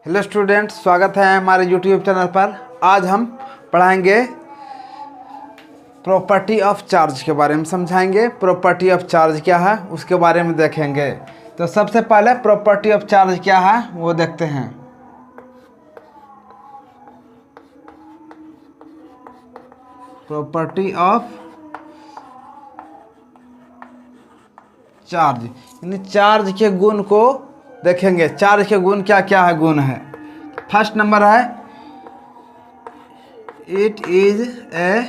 Hello student, स्वागत है हमारे यूट्यूब चैनल पर। आज हम पढ़ाएंगे प्रॉपर्टी ऑफ चार्ज के बारे में, समझाएंगे प्रॉपर्टी ऑफ चार्ज क्या है उसके बारे में देखेंगे। तो सबसे पहले प्रॉपर्टी ऑफ चार्ज क्या है वो देखते हैं। प्रॉपर्टी ऑफ चार्ज यानी चार्ज के गुण को देखेंगे। चार्ज के गुण क्या क्या है, गुण है। फर्स्ट नंबर है it is a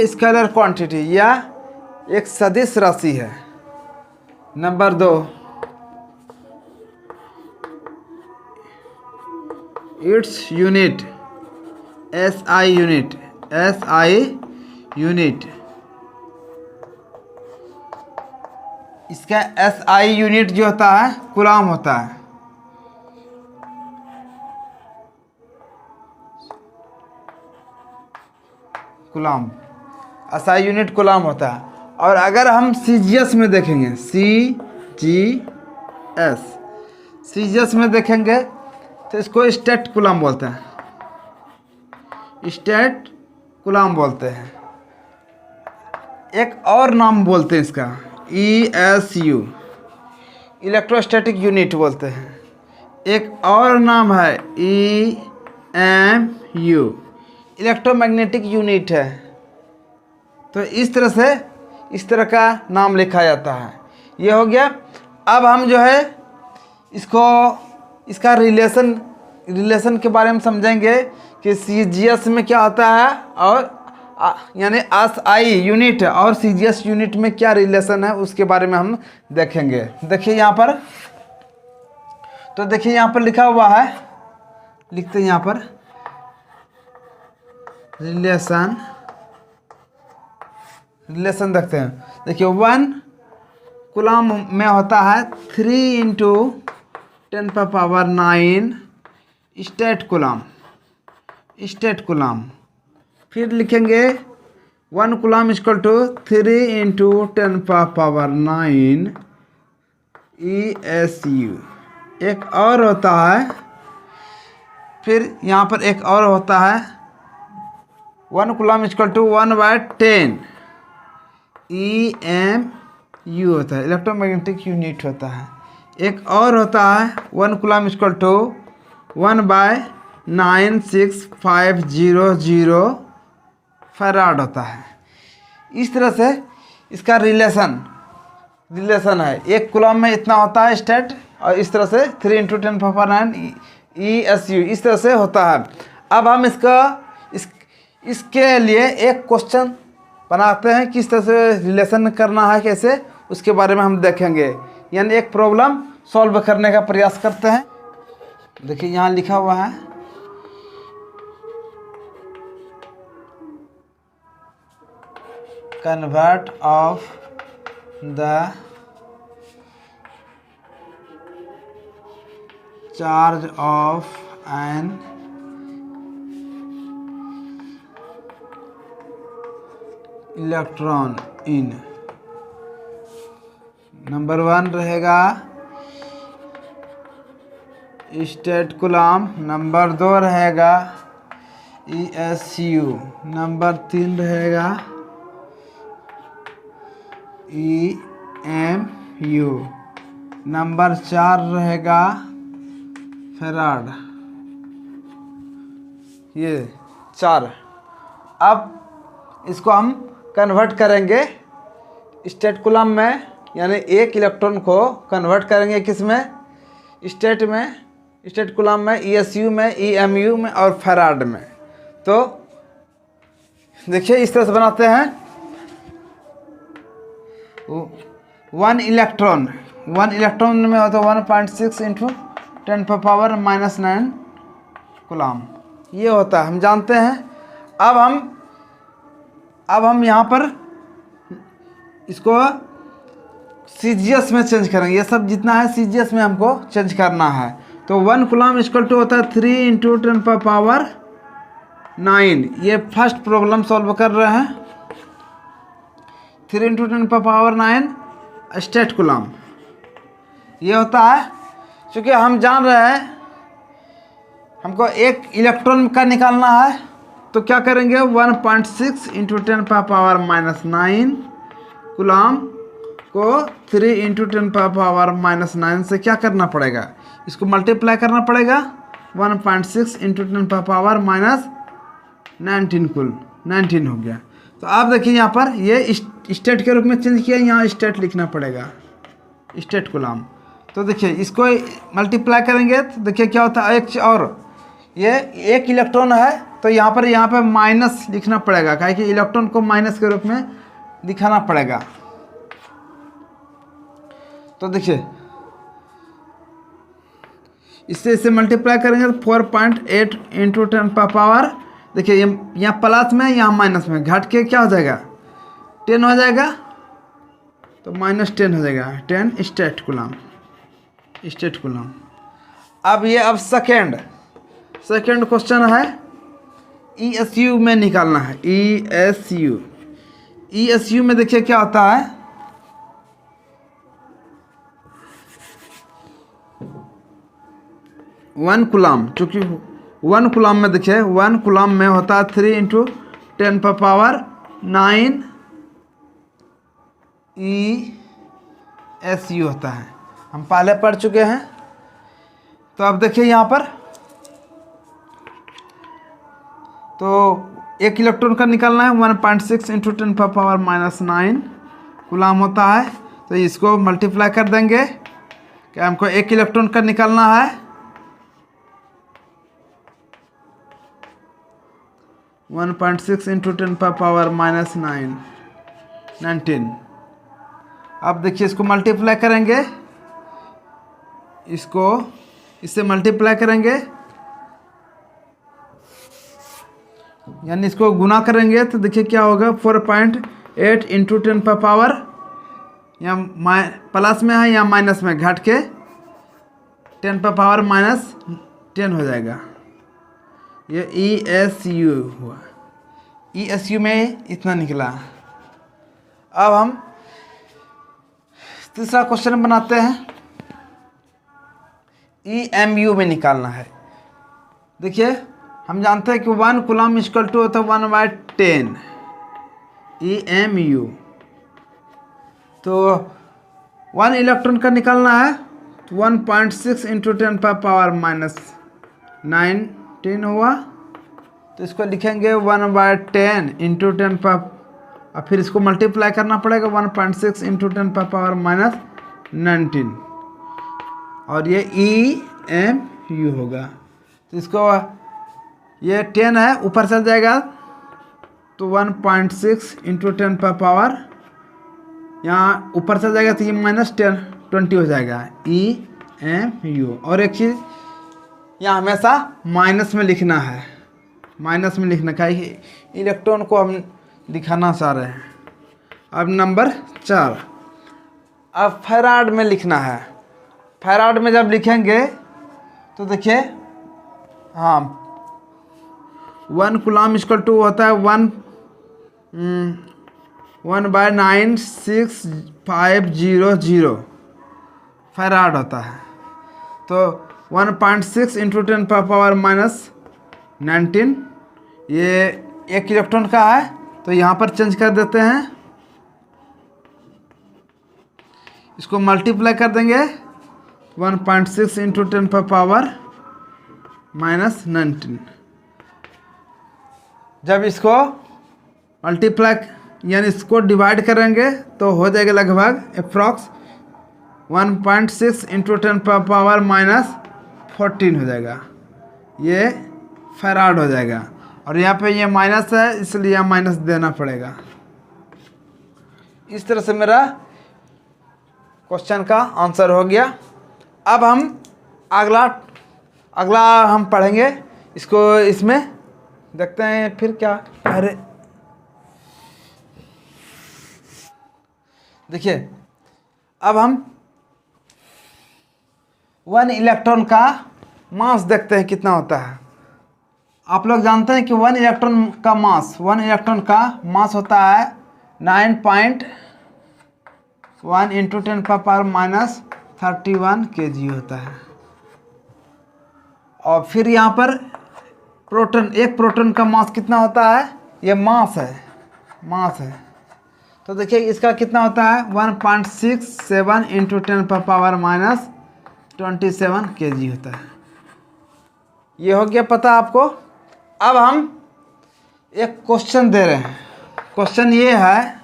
scalar quantity, या एक सदिश राशि है। Number 2, its unit SI unit. इसका एसआई यूनिट जो होता है कूलम होता है। कूलम एसआई यूनिट कूलम होता है। और अगर हम सीजीएस में देखेंगे, सीजीएस में देखेंगे तो इसको स्टेट कूलम बोलते हैं। स्टेट कूलम बोलते हैं। एक और नाम बोलते हैं इसका ESU, इलेक्ट्रोस्टैटिक यूनिट बोलते हैं। एक और नाम है EMU, इलेक्ट्रोमैग्नेटिक यूनिट है। तो इस तरह का नाम लिखा जाता है। ये हो गया। अब हम जो है इसका रिलेशन के बारे में समझेंगे कि सीजीएस में क्या होता है और यानी एसआई यूनिट और सीजीएस यूनिट में क्या रिलेशन है उसके बारे में हम देखेंगे। देखिए यहाँ पर, तो देखिए यहाँ पर लिखा हुआ है, लिखते हैं यहाँ पर रिलेशन देखते हैं। देखिए 1 कूलम में होता है 3 × 10⁻⁹ स्टेट कूलम। फिर लिखेंगे 1 कूलम = 3 × 10⁻⁹ ESU। एक और होता है, फिर यहाँ पर एक और होता है 1 कूलम = 1/10 EMU होता है, इलेक्ट्रोमैग्नेटिक यूनिट होता है। एक और होता है 1 कूलम = 1/9650 फैराड होता है। इस तरह से इसका रिलेशन है। एक कूलम में इतना होता है स्टेट, और इस तरह से 3 × 10⁻⁹ ESU इस तरह से होता है। अब हम इसके लिए एक क्वेश्चन बनाते हैं, किस तरह से रिलेशन करना है, कैसे, उसके बारे में हम देखेंगे। यानी एक प्रॉब्लम सॉल्व करने का प्रयास करते हैं। देखिए यहाँ लिखा हुआ है convert of the charge of an electron in. Number 1 रहेगा स्टेट कूलम, नंबर 2 रहेगा ESU, नंबर 3 रहेगा EMU, नंबर 4 रहेगा फैराड। ये 4। अब इसको हम कन्वर्ट करेंगे स्टेट कूलम में, यानी एक इलेक्ट्रॉन को कन्वर्ट करेंगे किस में, स्टेट कूलम में, ESU में, EMU में और फैराड में। तो देखिए इस तरह से बनाते हैं। 1 इलेक्ट्रॉन में होता है 1.6 × 10⁻⁹ कूलम, ये होता है, हम जानते हैं। अब हम यहाँ पर इसको सीजीएस में चेंज करेंगे। ये सब जितना है सीजीएस में हमको चेंज करना है। तो 1 कूलम = होता है 3 × 10⁻⁹। ये फर्स्ट प्रॉब्लम सॉल्व कर रहे हैं। 3 इंटू 10⁻⁹ स्टेट कूलम ये होता है। क्योंकि हम जान रहे हैं हमको एक इलेक्ट्रॉन का निकालना है, तो क्या करेंगे 1.6 इंटू 10⁻⁹ कूलम को 3 इंटू 10⁻⁹ से क्या करना पड़ेगा, इसको मल्टीप्लाई करना पड़ेगा। 1.6 इंटू 10⁻⁹ कुल 19 हो गया। तो आप देखिए यहाँ पर ये स्टेट के रूप में चेंज किया, यहाँ स्टेट लिखना पड़ेगा, स्टेट कूलम। तो देखिए इसको मल्टीप्लाई करेंगे तो देखिए क्या होता है, एक और ये एक इलेक्ट्रॉन है तो यहाँ पर माइनस लिखना पड़ेगा, काहे कि इलेक्ट्रॉन को माइनस के रूप में दिखाना पड़ेगा। तो देखिए इससे मल्टीप्लाई करेंगे तो 4.8 इंटू 10⁻, देखिए यहाँ प्लस में यहाँ माइनस में घट के क्या हो जाएगा 10 हो जाएगा, तो -10 हो जाएगा 10 स्टेट कूलम। अब सेकेंड क्वेश्चन है ESU में निकालना है। ESU में देखिए क्या होता है, वन कूलम, चूँकि 1 कूलम में देखिए 1 कूलम में होता है 3 इंटू 10⁻⁹ ESU होता है, हम पहले पढ़ चुके हैं। तो अब देखिए यहाँ पर तो एक इलेक्ट्रॉन का निकालना है 1.6 इंटू 10⁻⁹ कूलम होता है। तो इसको मल्टीप्लाई कर देंगे कि हमको एक इलेक्ट्रॉन का निकालना है 1.6 इंटू 10⁻⁻⁹ 19। अब देखिए इसको मल्टीप्लाई करेंगे, इससे मल्टीप्लाई करेंगे यानी इसको गुना करेंगे तो देखिए क्या होगा 4.8 इंटू 10⁻, यहाँ प्लस में है यहाँ माइनस में घट के 10⁻⁻10 हो जाएगा। ये ESU हुआ, ESU में इतना निकला। अब हम तीसरा क्वेश्चन बनाते हैं, EMU में निकालना है। देखिए हम जानते हैं कि 1 कूलम इक्वल टू होता है 1/10 EMU। तो 1 इलेक्ट्रॉन का निकालना है तो 1.6 इंटू 10⁻⁹ हुआ। तो इसको लिखेंगे 1/10 इंटू 10 और फिर इसको मल्टीप्लाई करना पड़ेगा 1.6 इंटू 10⁻⁹ और ये EMU होगा। तो इसको ये 10 है ऊपर चल जाएगा तो 1.6 इंटू 10⁻, यहाँ ऊपर चल जाएगा तो ये -20 हो जाएगा EMU। और एक चीज़ यहाँ हमेशा माइनस में लिखना है, इलेक्ट्रॉन को हम दिखाना चाह रहे हैं। अब नंबर 4, अब फैराड में लिखना है। फैराड में जब लिखेंगे तो देखिए हाँ 1 कूलम इक्वल टू होता है 1/9650 फैराड होता है। तो 1.6 इंटू 10⁻⁻19 ये एक इलेक्ट्रॉन का है, तो यहाँ पर चेंज कर देते हैं, इसको मल्टीप्लाई कर देंगे 1.6 इंटू 10⁻⁻19। जब इसको मल्टीप्लाई यानी इसको डिवाइड करेंगे तो हो जाएगा लगभग अप्रॉक्स 1.6 इंटू 10⁻⁻14 हो जाएगा, ये फैराड हो जाएगा। और यहाँ पे ये माइनस है इसलिए यहाँ माइनस देना पड़ेगा। इस तरह से मेरा क्वेश्चन का आंसर हो गया। अब हम अगला हम पढ़ेंगे इसको, इसमें देखते हैं फिर क्या। अरे देखिए अब हम 1 इलेक्ट्रॉन का मास देखते हैं कितना होता है। आप लोग जानते हैं कि 1 इलेक्ट्रॉन का मास होता है 9.9 1 इंटू 10⁻³ kg होता है। और फिर यहाँ पर प्रोटॉन, एक प्रोटॉन का मास कितना होता है, ये मास है। तो देखिए इसका कितना होता है 1.67 इंटू 10⁻27 kg होता है। ये हो गया पता आपको। अब हम एक क्वेश्चन दे रहे हैं। क्वेश्चन ये है,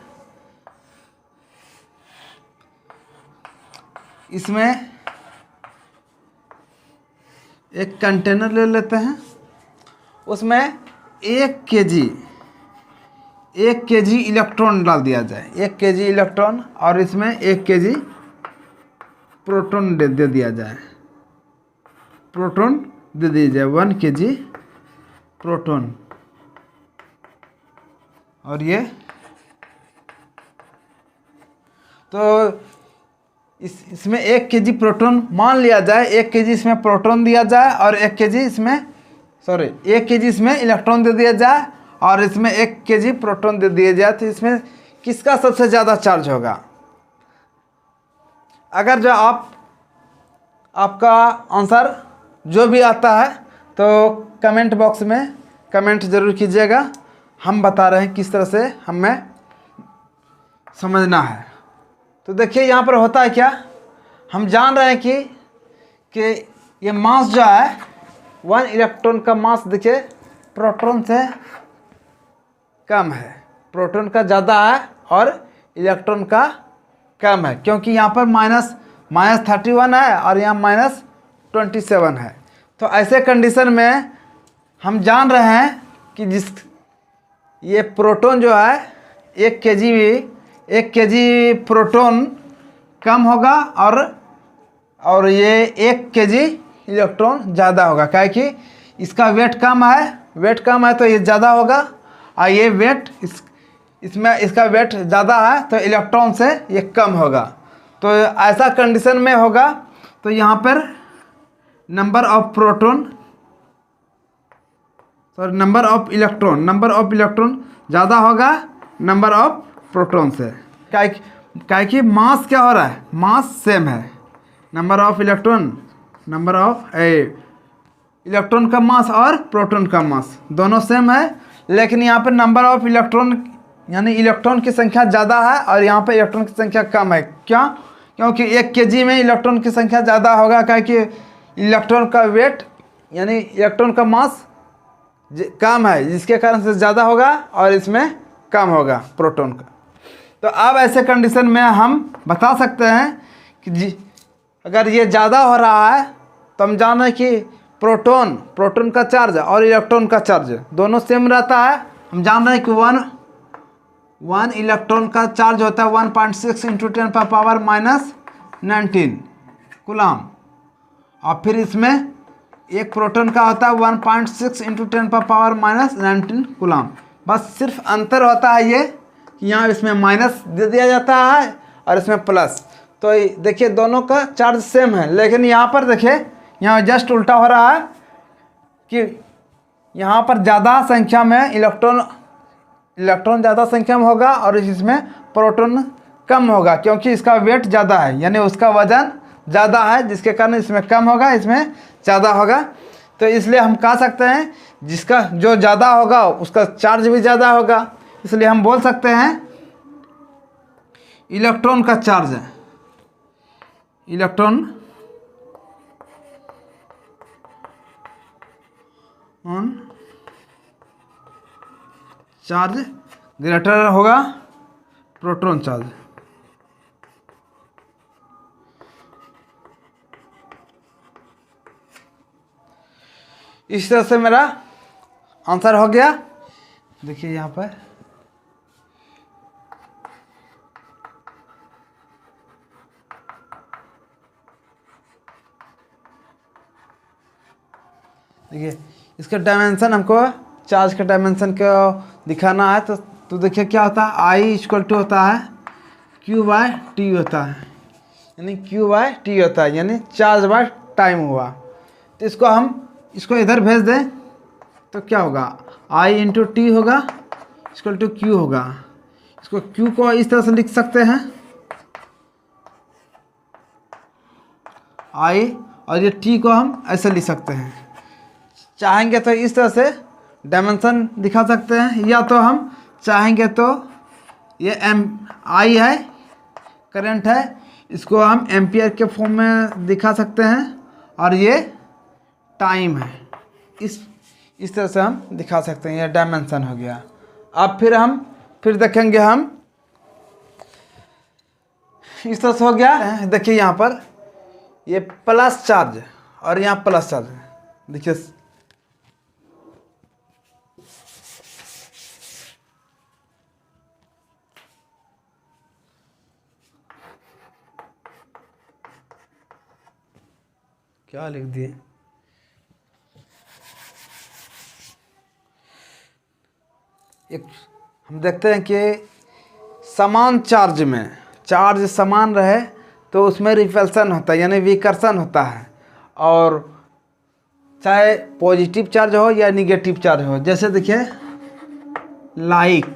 इसमें एक कंटेनर ले लेते हैं, उसमें 1 केजी इलेक्ट्रॉन डाल दिया जाए, 1 केजी इलेक्ट्रॉन, और इसमें 1 केजी प्रोटॉन दे दिया जाए, 1 केजी प्रोटॉन। और ये तो इसमें 1 केजी प्रोटॉन मान लिया जाए, 1 केजी इसमें प्रोटॉन दिया जाए और 1 केजी इसमें 1 केजी इसमें इलेक्ट्रॉन दे दिया जाए और इसमें 1 केजी प्रोटॉन दे दिया जाए। तो इसमें किसका सबसे ज़्यादा चार्ज होगा? अगर जो आपका आंसर जो भी आता है तो कमेंट बॉक्स में कमेंट ज़रूर कीजिएगा। हम बता रहे हैं किस तरह से हमें समझना है। तो देखिए यहाँ पर होता है क्या, हम जान रहे हैं कि ये मास जो है 1 इलेक्ट्रॉन का मास देखिए प्रोटॉन से कम है, प्रोटॉन का ज़्यादा है और इलेक्ट्रॉन का कम है, क्योंकि यहाँ पर -31 है और यहाँ -27 है। तो ऐसे कंडीशन में हम जान रहे हैं कि ये प्रोटॉन जो है 1 केजी प्रोटॉन कम होगा और ये 1 केजी इलेक्ट्रॉन ज़्यादा होगा, क्या कि इसका वेट कम है तो ये ज़्यादा होगा, और ये वेट इसमें इसका वेट ज़्यादा है तो इलेक्ट्रॉन से ये कम होगा। तो ऐसा कंडीशन में होगा तो यहाँ पर नंबर ऑफ इलेक्ट्रॉन ज़्यादा होगा नंबर ऑफ प्रोटॉन से, क्या कि मास क्या हो रहा है, मास सेम है। नंबर ऑफ इलेक्ट्रॉन का मास और प्रोटॉन का मास दोनों सेम है, लेकिन यहाँ पर नंबर ऑफ इलेक्ट्रॉन यानी इलेक्ट्रॉन की संख्या ज़्यादा है और यहाँ पर इलेक्ट्रॉन की संख्या कम है। क्या? क्योंकि 1 केजी में इलेक्ट्रॉन की संख्या ज़्यादा होगा, क्या कि इलेक्ट्रॉन का वेट यानी इलेक्ट्रॉन का मास कम है, जिसके कारण से ज़्यादा होगा और इसमें कम होगा प्रोटॉन का। तो अब ऐसे कंडीशन में हम बता सकते हैं कि अगर ये ज़्यादा हो रहा है तो हम जान रहे हैं कि प्रोटॉन का चार्ज और इलेक्ट्रॉन का चार्ज दोनों सेम रहता है। हम जान रहे हैं कि 1 इलेक्ट्रॉन का चार्ज होता है 1.6 इंटू 10⁻⁻19 कूलम, और फिर इसमें एक प्रोटॉन का होता है 1.6 इंटू 10⁻⁻19 कूलम। बस सिर्फ अंतर होता है ये कि यहाँ इसमें माइनस दे दिया जाता है और इसमें प्लस। तो देखिए दोनों का चार्ज सेम है, लेकिन यहाँ पर देखिए यहाँ जस्ट उल्टा हो रहा है कि यहाँ पर ज़्यादा संख्या में इलेक्ट्रॉन ज़्यादा संख्या में होगा और इसमें प्रोटॉन कम होगा, क्योंकि इसका वेट ज़्यादा है यानी उसका वजन ज़्यादा है, जिसके कारण इसमें कम होगा इसमें ज़्यादा होगा। तो इसलिए हम कह सकते हैं जिसका जो ज़्यादा होगा उसका चार्ज भी ज़्यादा होगा, इसलिए हम बोल सकते हैं इलेक्ट्रॉन का चार्ज है, इलेक्ट्रॉन ऑन चार्ज ग्रेटर होगा प्रोटॉन चार्ज। इस तरह से मेरा आंसर हो गया। देखिए यहाँ पर देखिए इसका डायमेंशन हमको चार्ज का डायमेंशन को दिखाना है। तो देखिए क्या होता है, I = होता है Q/T होता है, यानी Q/T होता है यानी चार्ज बाय टाइम हुआ। तो इसको इधर भेज दें तो क्या होगा, I × T होगा = Q होगा। इसको Q को इस तरह से लिख सकते हैं आई, और ये टी को हम ऐसे लिख सकते हैं। चाहेंगे तो इस तरह से डायमेंशन दिखा सकते हैं, या तो हम चाहेंगे तो ये एम आई है, करंट है, इसको हम एम्पियर के फॉर्म में दिखा सकते हैं, और ये टाइम है, इस तरह से हम दिखा सकते हैं। ये डायमेंशन हो गया। अब फिर देखेंगे हम इस तरह से हो गया। देखिए यहाँ पर ये प्लस चार्ज और यहाँ प्लस चार्ज, देखिए क्या लिख दिए, एक हम देखते हैं कि समान चार्ज में चार्ज समान रहे तो उसमें रिपल्सन होता है, यानी विकर्षण होता है। और चाहे पॉजिटिव चार्ज हो या निगेटिव चार्ज हो, जैसे देखिए like,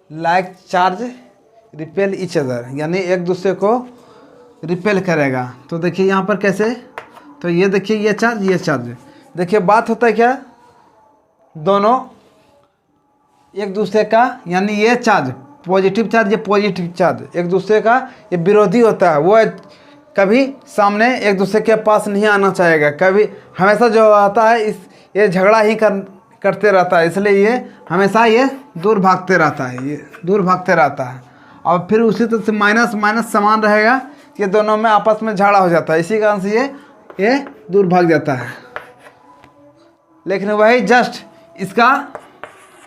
like charge repel each other, यानी एक दूसरे को रिपेल करेगा। तो देखिए यहाँ पर कैसे, तो ये देखिए ये चार्ज, देखिए बात होता है क्या, दोनों एक दूसरे का, यानी ये चार्ज पॉजिटिव चार्ज, ये पॉजिटिव चार्ज एक दूसरे का ये विरोधी होता है। वो कभी सामने एक दूसरे के पास नहीं आना चाहेगा, कभी हमेशा जो आता है ये झगड़ा ही करते रहता है, इसलिए ये हमेशा ये दूर भागते रहता है, ये दूर भागते रहता है। और फिर उसी तरह से माइनस माइनस समान रहेगा, ये दोनों में आपस में झगड़ा हो जाता है, इसी कारण से ये दूर भाग जाता है। लेकिन वही जस्ट इसका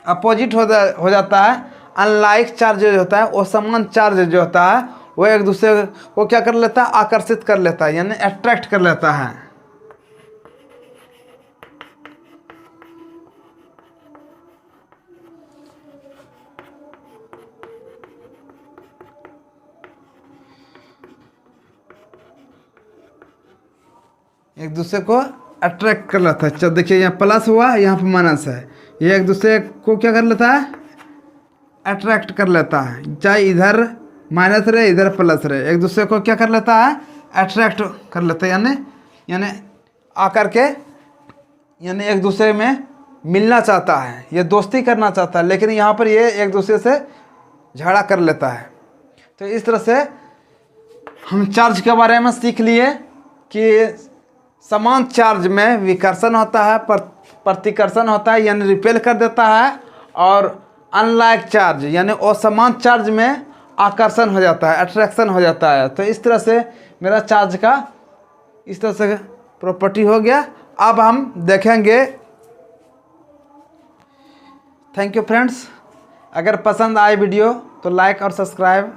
अपोजिट हो जाता है। अनलाइक चार्ज जो होता है, वो समान चार्ज जो होता है, वो एक दूसरे को क्या कर लेता है, आकर्षित कर लेता है, यानी अट्रैक्ट कर लेता है। एक दूसरे को अट्रैक्ट कर लेता है। चलो देखिए यहाँ प्लस हुआ, यहाँ पर माइनस है, ये एक दूसरे को क्या कर लेता है, अट्रैक्ट कर लेता है। चाहे इधर माइनस रहे इधर प्लस रहे, एक दूसरे को क्या कर लेता है, अट्रैक्ट कर लेता है, यानी आकर के यानी एक दूसरे में मिलना चाहता है, ये दोस्ती करना चाहता है। लेकिन यहाँ पर ये एक दूसरे से झगड़ा कर लेता है। तो इस तरह से हम चार्ज के बारे में सीख लिए कि समान चार्ज में विकर्षण होता है, प्रतिकर्षण होता है, यानी रिपेल कर देता है। और अनलाइक चार्ज यानी असमान चार्ज में आकर्षण हो जाता है, अट्रैक्शन हो जाता है। तो इस तरह से मेरा चार्ज का इस तरह से प्रॉपर्टी हो गया। अब हम देखेंगे। थैंक यू फ्रेंड्स, अगर पसंद आए वीडियो तो लाइक और सब्सक्राइब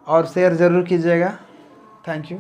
और शेयर ज़रूर कीजिएगा। Thank you.